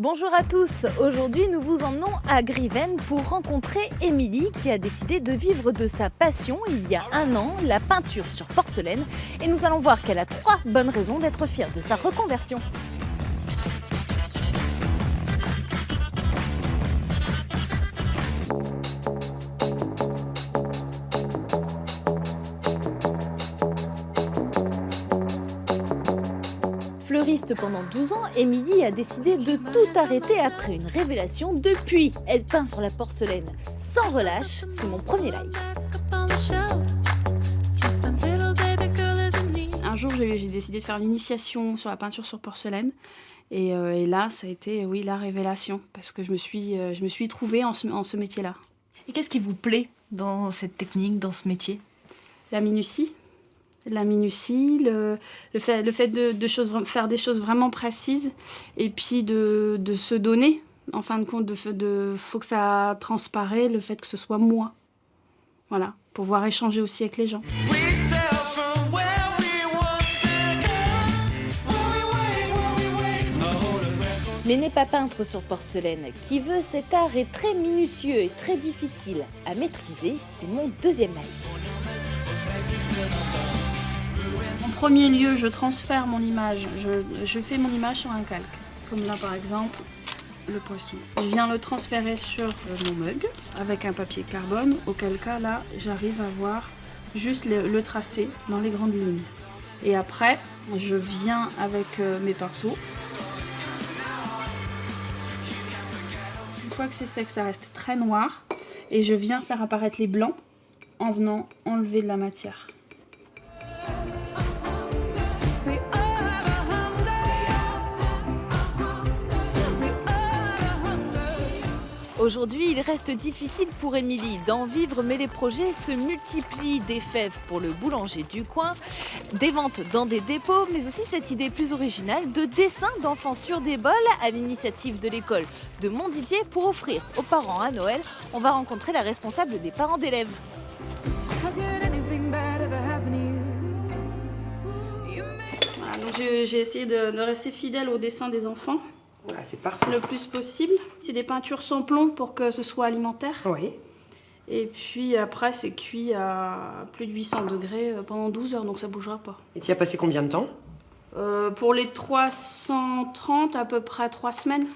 Bonjour à tous, aujourd'hui nous vous emmenons à Griven pour rencontrer Émilie qui a décidé de vivre de sa passion il y a 1 an, la peinture sur porcelaine, et nous allons voir qu'elle a 3 bonnes raisons d'être fière de sa reconversion. Fleuriste pendant 12 ans, Émilie a décidé de tout arrêter après une révélation. Depuis, elle peint sur la porcelaine sans relâche. C'est mon premier like. Un jour, j'ai décidé de faire l'initiation sur la peinture sur porcelaine. Et là, ça a été la révélation, parce que je me suis trouvée en ce métier-là. Et qu'est-ce qui vous plaît dans cette technique, dans ce métier ? La minutie, le fait de faire des choses vraiment précises, et puis de se donner. En fin de compte, faut que ça transparaisse, le fait que ce soit moi. Voilà, pour pouvoir échanger aussi avec les gens. Mais n'est pas peintre sur porcelaine. Qui veut cet art est très minutieux et très difficile à maîtriser. C'est mon deuxième like. En premier lieu, je transfère mon image. Je fais mon image sur un calque. Comme là, par exemple, le poisson. Je viens le transférer sur mon mug avec un papier carbone. Auquel cas, là, j'arrive à voir juste le tracé dans les grandes lignes. Et après, je viens avec mes pinceaux. Une fois que c'est sec, ça reste très noir. Et je viens faire apparaître les blancs en venant enlever de la matière. Aujourd'hui, il reste difficile pour Émilie d'en vivre, mais les projets se multiplient. Des fèves pour le boulanger du coin, des ventes dans des dépôts, mais aussi cette idée plus originale de dessin d'enfants sur des bols à l'initiative de l'école de Montdidier pour offrir aux parents à Noël. On va rencontrer la responsable des parents d'élèves. Voilà, donc j'ai essayé de rester fidèle au dessin des enfants. Voilà, c'est parfait. Le plus possible. C'est des peintures sans plomb pour que ce soit alimentaire. Oui. Et puis après, c'est cuit à plus de 800 degrés pendant 12 heures, donc ça ne bougera pas. Et tu y as passé combien de temps ? Pour les 330, à peu près 3 semaines.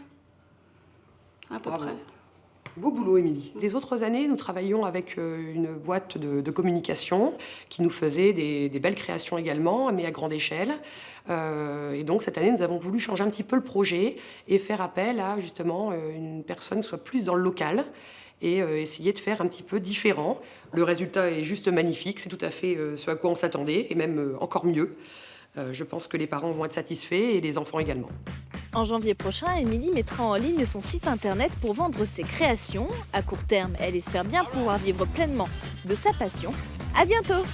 À peu Bravo. près. Beau boulot, Émilie. Les autres années, nous travaillions avec une boîte de communication qui nous faisait des belles créations également, mais à grande échelle. Et donc, cette année, nous avons voulu changer un petit peu le projet et faire appel à, justement, une personne qui soit plus dans le local et essayer de faire un petit peu différent. Le résultat est juste magnifique, c'est tout à fait ce à quoi on s'attendait, et même encore mieux. Je pense que les parents vont être satisfaits et les enfants également. En janvier prochain, Émilie mettra en ligne son site internet pour vendre ses créations. À court terme, elle espère bien pouvoir vivre pleinement de sa passion. À bientôt!